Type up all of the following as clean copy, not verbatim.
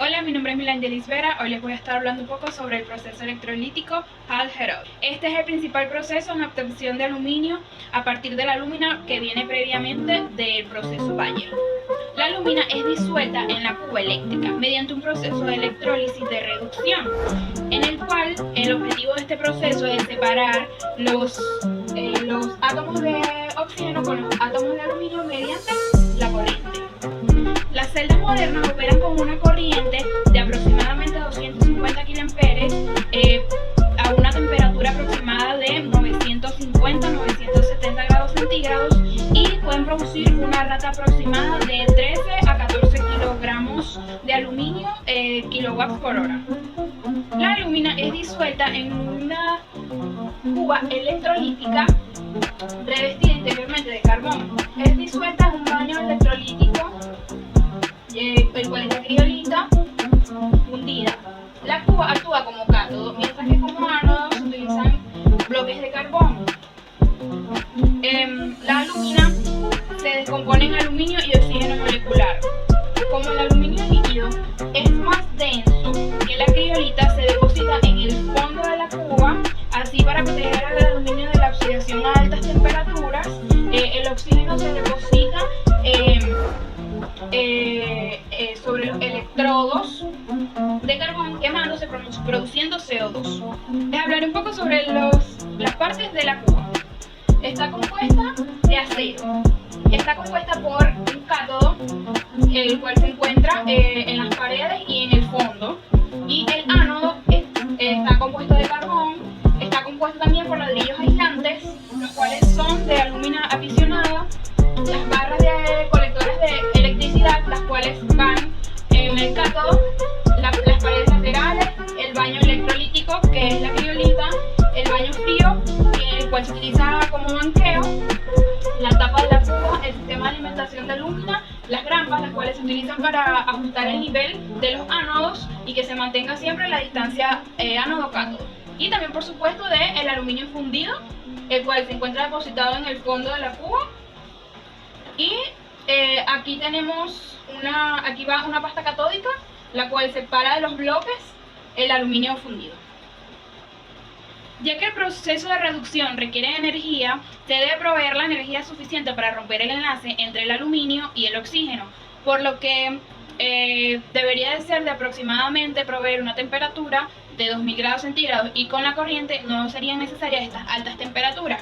Hola, mi nombre es Milangelis Vera. Hoy les voy a estar hablando un poco sobre el proceso electrolítico Hall-Hérold. Este es el principal proceso en la obtención de aluminio a partir de la alúmina que viene previamente del proceso Bayer. La alúmina es disuelta en la cuba eléctrica mediante un proceso de electrólisis de reducción, en el cual el objetivo de este proceso es separar los átomos de oxígeno con los átomos de aluminio mediante la corriente. Las celdas modernas operan con una corriente de aproximadamente 250 kA a una temperatura aproximada de 950-970 grados centígrados y pueden producir una rata aproximada de 13 a 14 kilogramos de aluminio kilowatts por hora. La alúmina es disuelta en una cuba electrolítica revestida interiormente de carbón. Es disuelta en un baño electrolítico el cual es la criolita fundida. La cuba actúa como cátodo, mientras que como ánodo se utilizan bloques de carbón. La alúmina se descompone en aluminio y oxígeno molecular. Como el aluminio líquido es más denso que la criolita, se deposita en el fondo de la cuba, así para proteger al aluminio de la oxidación a altas temperaturas. El oxígeno se deposita sobre los electrodos de carbón quemándose, produciendo CO2. Les hablaré un poco sobre las partes de la cuba. Está compuesta de acero. Está compuesta por un cátodo, el cual se encuentra en las paredes y en el fondo. Y el ánodo está compuesto de carbón. Está compuesto también por ladrillos aislantes, los cuales son de alúmina aficionada. Las barras de colectores de electricidad, las cuales van en el cátodo, las paredes laterales, el baño electrolítico, que es la criolita, el baño frío, el cual se utiliza como banqueo, la tapa de la cuba, el sistema de alimentación de alúmina, las grampas, las cuales se utilizan para ajustar el nivel de los ánodos y que se mantenga siempre la distancia ánodo-cátodo. Y también, por supuesto, el aluminio fundido, el cual se encuentra depositado en el fondo de la cuba. Y aquí tenemos aquí va una pasta catódica, la cual separa de los bloques el aluminio fundido. Ya que el proceso de reducción requiere energía, se debe proveer la energía suficiente para romper el enlace entre el aluminio y el oxígeno, por lo que debería de ser de aproximadamente proveer una temperatura de 2000 grados centígrados, y con la corriente no serían necesarias estas altas temperaturas.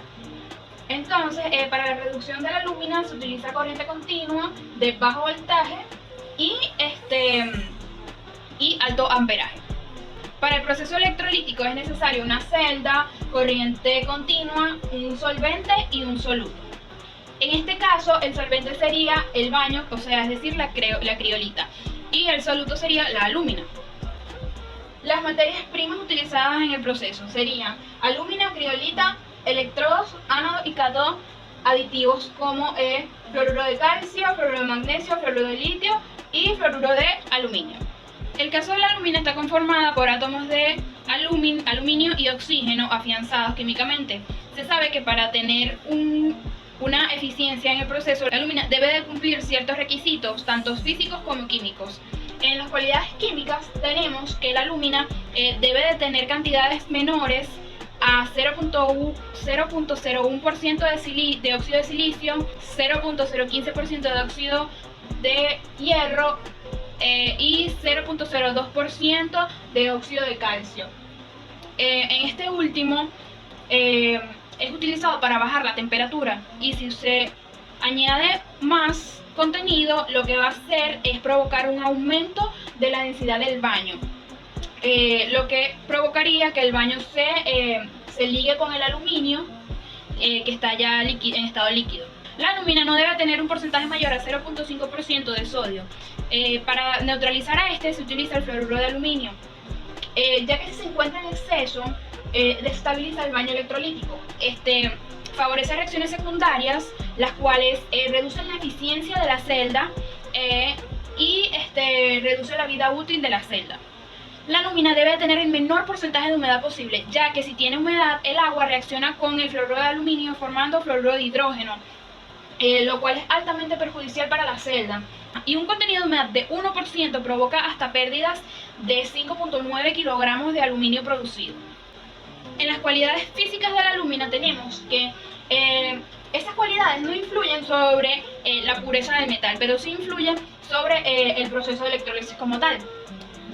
Entonces, para la reducción de la alúmina se utiliza corriente continua de bajo voltaje y alto amperaje. Para el proceso electrolítico es necesario una celda, corriente continua, un solvente y un soluto. En este caso, el solvente sería el baño, o sea, es decir, la criolita, y el soluto sería la alúmina. Las materias primas utilizadas en el proceso serían alúmina, criolita, electrodos, ánodo y cátodo, aditivos como fluoruro de calcio, fluoruro de magnesio, fluoruro de litio y fluoruro de aluminio. El caso de la alúmina está conformada por átomos de aluminio y oxígeno afianzados químicamente. Se sabe que para tener una eficiencia en el proceso, la alúmina debe de cumplir ciertos requisitos, tanto físicos como químicos. En las cualidades químicas tenemos que la alúmina debe de tener cantidades menores a 0.01% de óxido de silicio, 0.015% de óxido de hierro y 0.02% de óxido de calcio. En este último es utilizado para bajar la temperatura, y si se añade más contenido, lo que va a hacer es provocar un aumento de la densidad del baño. Lo que provocaría que el baño se ligue con el aluminio que está ya en estado líquido. La alúmina no debe tener un porcentaje mayor a 0.5% de sodio. Para neutralizar a este se utiliza el fluoruro de aluminio, ya que si se encuentra en exceso desestabiliza el baño electrolítico. Favorece reacciones secundarias, las cuales reducen la eficiencia de la celda y reduce la vida útil de la celda. La alúmina debe tener el menor porcentaje de humedad posible, ya que si tiene humedad, el agua reacciona con el fluoruro de aluminio formando fluoruro de hidrógeno, lo cual es altamente perjudicial para la celda. y un contenido de humedad de 1% provoca hasta pérdidas de 5,9 kilogramos de aluminio producido. En las cualidades físicas de la alúmina tenemos que estas cualidades no influyen sobre la pureza del metal, pero sí influyen sobre el proceso de electrólisis como tal,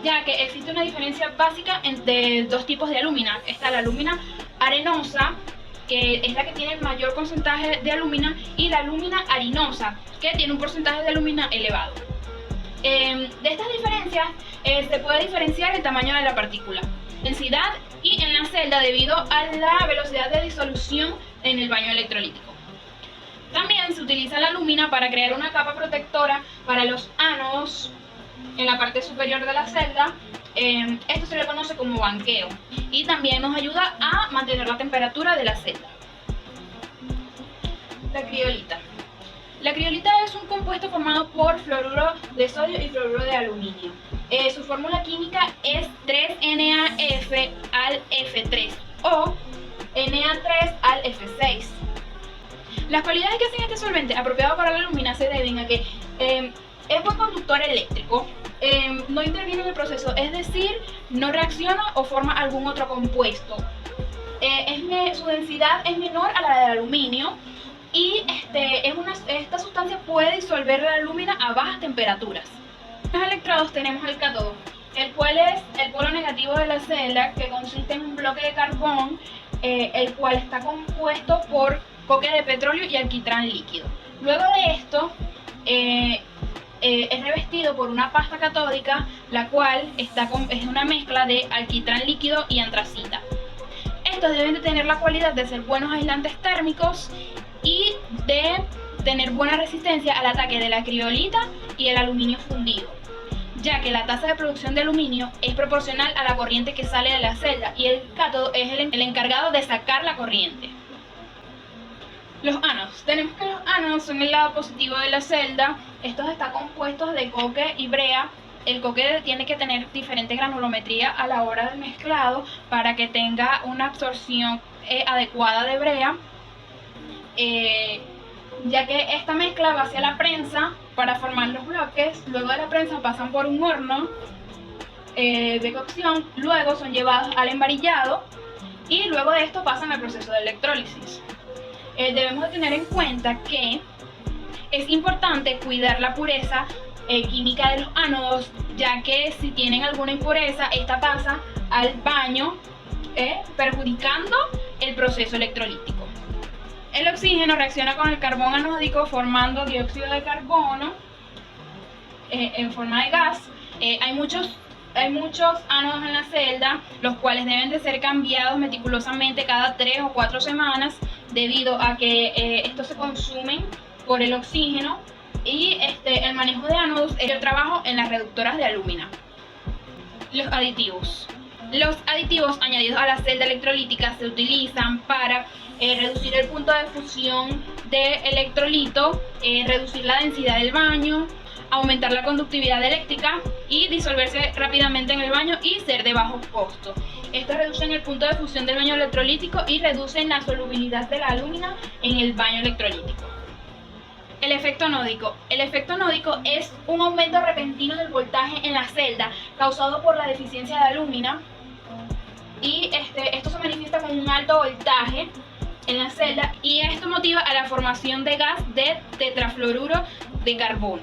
ya que existe una diferencia básica entre dos tipos de alúmina. Está la alúmina arenosa, que es la que tiene el mayor porcentaje de alúmina, y la alúmina harinosa, que tiene un porcentaje de alúmina elevado. De estas diferencias se puede diferenciar el tamaño de la partícula, densidad y en la celda debido a la velocidad de disolución en el baño electrolítico. También se utiliza la alúmina para crear una capa protectora para los ánodos en la parte superior de la celda. Esto se le conoce como banqueo y también nos ayuda a mantener la temperatura de la celda. La criolita. La criolita es un compuesto formado por fluoruro de sodio y fluoruro de aluminio. Su fórmula química es 3NaF al F3 o Na3 al F6. Las cualidades que hacen este solvente apropiado para la alúmina se deben a que es buen conductor eléctrico, no interviene en el proceso, es decir, no reacciona o forma algún otro compuesto. Su densidad es menor a la del aluminio y esta sustancia puede disolver la alúmina a bajas temperaturas. En los electrodos tenemos el cátodo, el cual es el polo negativo de la celda, que consiste en un bloque de carbón, el cual está compuesto por coque de petróleo y alquitrán líquido. Luego de esto es revestido por una pasta catódica, la cual es una mezcla de alquitrán líquido y antracita. Estos deben de tener la cualidad de ser buenos aislantes térmicos y de tener buena resistencia al ataque de la criolita y el aluminio fundido, ya que la tasa de producción de aluminio es proporcional a la corriente que sale de la celda y el cátodo es el encargado de sacar la corriente. Los ánodos. Tenemos que los ánodos son el lado positivo de la celda. Estos están compuestos de coque y brea. El coque tiene que tener diferente granulometría a la hora del mezclado para que tenga una absorción adecuada de brea, ya que esta mezcla va hacia la prensa para formar los bloques. Luego de la prensa pasan por un horno de cocción, luego son llevados al embarillado y luego de esto pasan al proceso de electrólisis. Debemos de tener en cuenta que es importante cuidar la pureza química de los ánodos, ya que si tienen alguna impureza, esta pasa al baño, perjudicando el proceso electrolítico. El oxígeno reacciona con el carbón anódico formando dióxido de carbono en forma de gas. Hay muchos ánodos en la celda, los cuales deben de ser cambiados meticulosamente cada 3 o 4 semanas, debido a que estos se consumen por el oxígeno. Y el manejo de ánodos es el trabajo en las reductoras de alúmina. Los aditivos. Los aditivos añadidos a la celda electrolítica se utilizan para reducir el punto de fusión de electrolito, reducir la densidad del baño, aumentar la conductividad eléctrica y disolverse rápidamente en el baño y ser de bajo costo. Estos reducen el punto de fusión del baño electrolítico y reducen la solubilidad de la alúmina en el baño electrolítico. El efecto anódico. El efecto anódico es un aumento repentino del voltaje en la celda causado por la deficiencia de alúmina, y esto se manifiesta con un alto voltaje en la celda y esto motiva a la formación de gas de tetrafluoruro de carbono.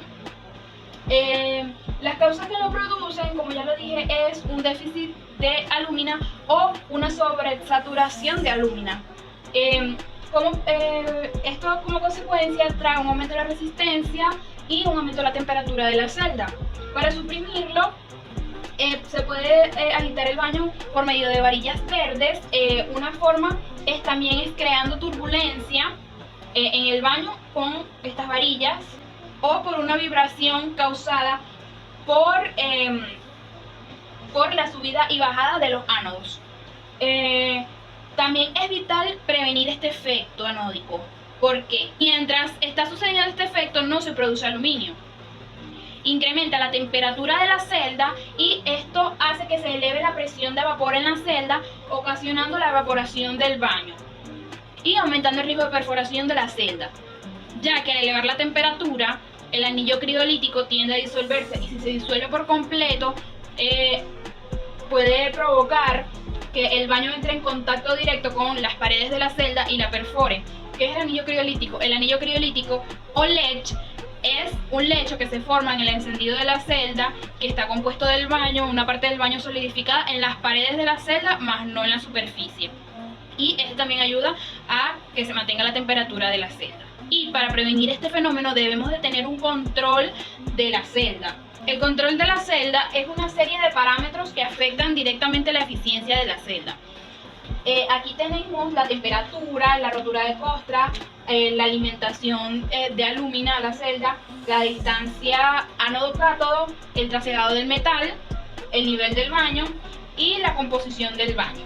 Las causas que lo producen, como ya lo dije, es un déficit de alúmina o una sobresaturación de alúmina. Esto como consecuencia trae un aumento de la resistencia y un aumento de la temperatura de la celda. Para suprimirlo, se puede agitar el baño por medio de varillas verdes. Una forma también es creando turbulencia en el baño con estas varillas, o por una vibración causada por la subida y bajada de los ánodos. También es vital prevenir este efecto anódico, porque mientras está sucediendo este efecto no se produce aluminio. Incrementa la temperatura de la celda y esto hace que se eleve la presión de vapor en la celda, ocasionando la evaporación del baño y aumentando el riesgo de perforación de la celda, ya que al elevar la temperatura el anillo criolítico tiende a disolverse, y si se disuelve por completo, puede provocar que el baño entre en contacto directo con las paredes de la celda y la perfore. ¿Qué es el anillo criolítico? El anillo criolítico o lech es un lecho que se forma en el encendido de la celda, que está compuesto del baño, una parte del baño solidificada en las paredes de la celda, más no en la superficie. Y esto también ayuda a que se mantenga la temperatura de la celda. Y para prevenir este fenómeno debemos de tener un control de la celda. El control de la celda es una serie de parámetros que afectan directamente la eficiencia de la celda. Aquí tenemos la temperatura, la rotura de costra, la alimentación de alúmina a la celda, la distancia ánodo-cátodo, el trasegado del metal, el nivel del baño y la composición del baño.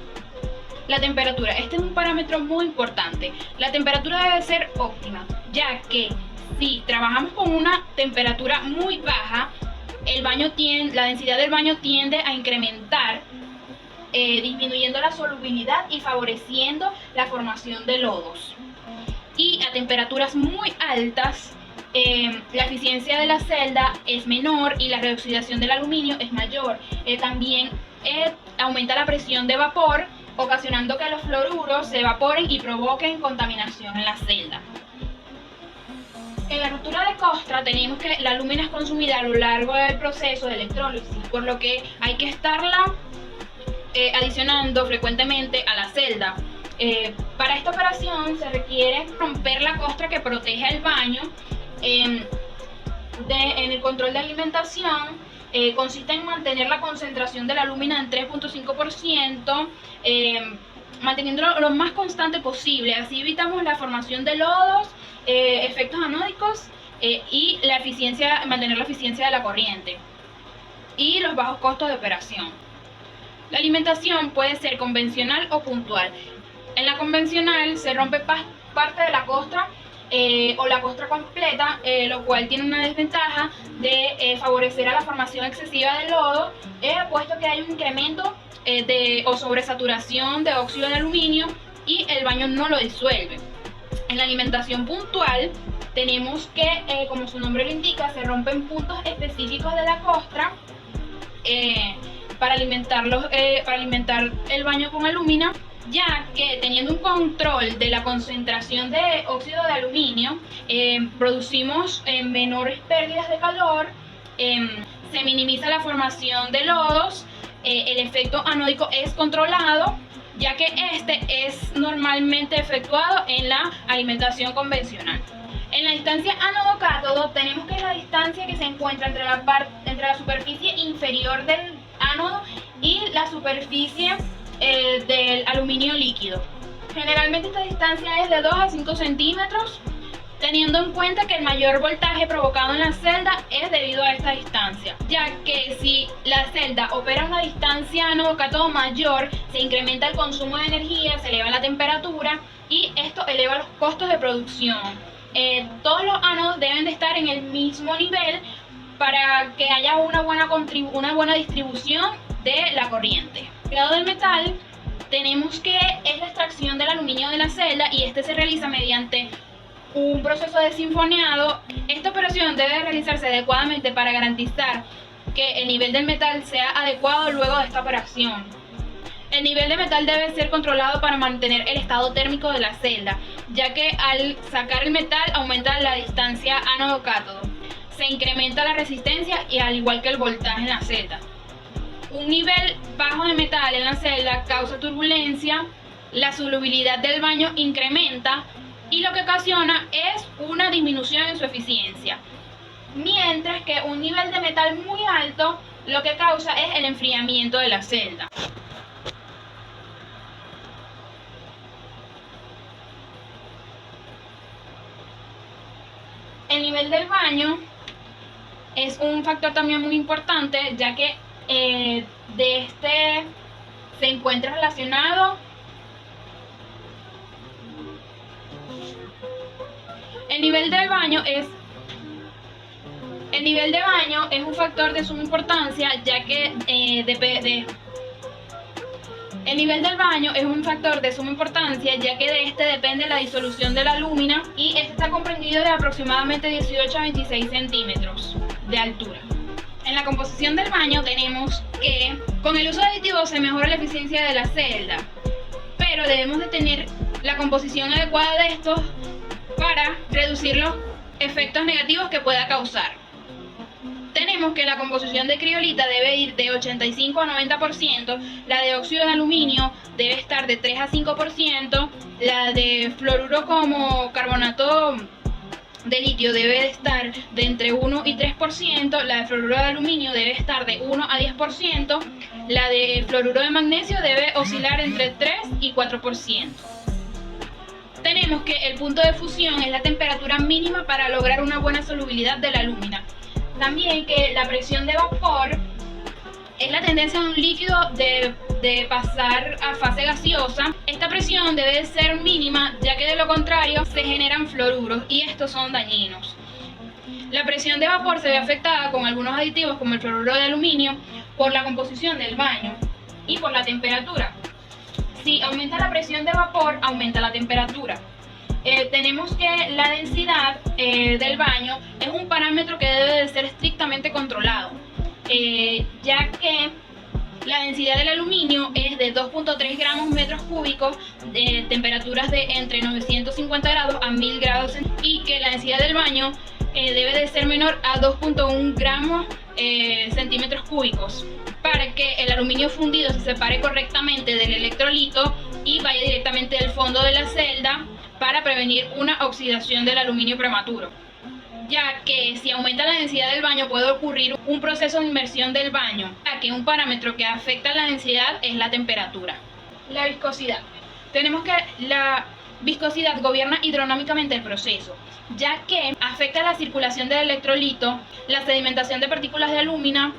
La temperatura, este es un parámetro muy importante. La temperatura debe ser óptima, ya que si trabajamos con una temperatura muy baja, la densidad del baño tiende a incrementar, disminuyendo la solubilidad y favoreciendo la formación de lodos. Y a temperaturas muy altas, la eficiencia de la celda es menor y la reoxidación del aluminio es mayor. También aumenta la presión de vapor, ocasionando que los fluoruros se evaporen y provoquen contaminación en la celda. En la ruptura de costra tenemos que la alúmina es consumida a lo largo del proceso de electrólisis, por lo que hay que estarla adicionando frecuentemente a la celda. Para esta operación se requiere romper la costra que protege el baño. En el control de alimentación consiste en mantener la concentración de la alúmina en 3.5%, manteniéndolo lo más constante posible. Así evitamos la formación de lodos, efectos anódicos y mantener la eficiencia de la corriente y los bajos costos de operación. La alimentación puede ser convencional o puntual. En la convencional se rompe parte de la costra o la costra completa, lo cual tiene una desventaja de favorecer a la formación excesiva de lodo, puesto que hay un incremento o sobresaturación de óxido de aluminio y el baño no lo disuelve. En la alimentación puntual tenemos que, como su nombre lo indica, se rompen puntos específicos de la costra para alimentar el baño con alúmina, ya que teniendo un control de la concentración de óxido de aluminio, producimos menores pérdidas de calor, se minimiza la formación de lodos, el efecto anódico es controlado, ya que este es normalmente efectuado en la alimentación convencional. En la distancia ánodo-cátodo tenemos que es la distancia que se encuentra entre la superficie inferior del ánodo y la superficie del aluminio líquido. Generalmente esta distancia es de 2 a 5 centímetros, teniendo en cuenta que el mayor voltaje provocado en la celda es debido a esta distancia, ya que si la celda opera a una distancia ánodo-cátodo mayor, se incrementa el consumo de energía, se eleva la temperatura y esto eleva los costos de producción. Todos los ánodos deben de estar en el mismo nivel para que haya una buena distribución de la corriente. El grado del metal tenemos que es la extracción del aluminio de la celda y este se realiza mediante un proceso de sinfoneado. Esta operación debe realizarse adecuadamente para garantizar que el nivel del metal sea adecuado luego de esta operación. El nivel de metal debe ser controlado para mantener el estado térmico de la celda, ya que al sacar el metal aumenta la distancia ánodo-cátodo, se incrementa la resistencia y al igual que el voltaje en la celda. Un nivel bajo de metal en la celda causa turbulencia, la solubilidad del baño incrementa y lo que ocasiona es una disminución en su eficiencia, mientras que un nivel de metal muy alto lo que causa es el enfriamiento de la celda. El nivel del baño es un factor también muy importante, ya que se encuentra relacionado el nivel de baño es un factor de suma importancia, ya que El nivel del baño es un factor de suma importancia, ya que de este depende la disolución de la alúmina, y este está comprendido de aproximadamente 18 a 26 centímetros de altura. En la composición del baño tenemos que con el uso de aditivos se mejora la eficiencia de la celda, pero debemos de tener la composición adecuada de estos para reducir los efectos negativos que pueda causar. Tenemos que la composición de criolita debe ir de 85 a 90%, la de óxido de aluminio debe estar de 3 a 5%, la de fluoruro como carbonato de litio debe de estar de entre 1 y 3%, la de fluoruro de aluminio debe estar de 1 a 10%, la de fluoruro de magnesio debe oscilar entre 3 y 4%. Tenemos que el punto de fusión es la temperatura mínima para lograr una buena solubilidad de la alúmina. También que la presión de vapor es la tendencia de un líquido de pasar a fase gaseosa. Esta presión debe de ser mínima, ya que de lo contrario se generan fluoruros y estos son dañinos. La presión de vapor se ve afectada con algunos aditivos como el fluoruro de aluminio por la composición del baño y por la temperatura. Si aumenta la presión de vapor, aumenta la temperatura. Tenemos que la densidad del baño es un parámetro que debe de ser estrictamente controlado, ya que la densidad del aluminio es de 2.3 gramos metros cúbicos de temperaturas de entre 950 grados a 1000 grados, y que la densidad del baño debe de ser menor a 2.1 gramos centímetros cúbicos, para que el aluminio fundido se separe correctamente del electrolito y vaya directamente al fondo de la celda, para prevenir una oxidación del aluminio prematuro, ya que si aumenta la densidad del baño puede ocurrir un proceso de inmersión del baño, ya que un parámetro que afecta la densidad es la temperatura. La viscosidad. Tenemos que la viscosidad gobierna hidrodinámicamente el proceso, ya que afecta la circulación del electrolito, la sedimentación de partículas de alúmina,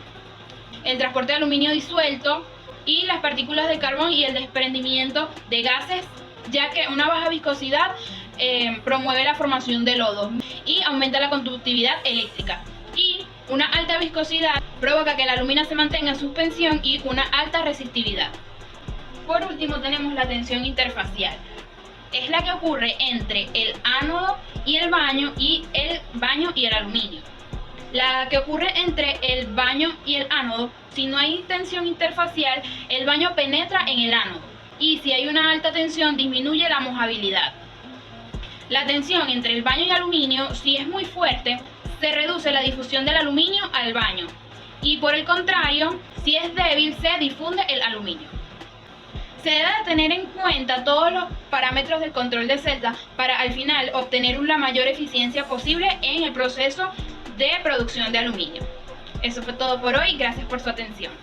el transporte de aluminio disuelto y las partículas de carbón y el desprendimiento de gases, ya que una baja viscosidad promueve la formación de lodo y aumenta la conductividad eléctrica, y una alta viscosidad provoca que la alúmina se mantenga en suspensión y una alta resistividad. Por último tenemos la tensión interfacial. Es la que ocurre entre el ánodo y el baño y el aluminio. La que ocurre entre el baño y el ánodo, si no hay tensión interfacial, el baño penetra en el ánodo, y si hay una alta tensión disminuye la mojabilidad. La tensión entre el baño y aluminio, si es muy fuerte, se reduce la difusión del aluminio al baño, y por el contrario, si es débil, se difunde el aluminio. Se debe tener en cuenta todos los parámetros del control de celda para al final obtener la mayor eficiencia posible en el proceso de producción de aluminio. Eso fue todo por hoy, gracias por su atención.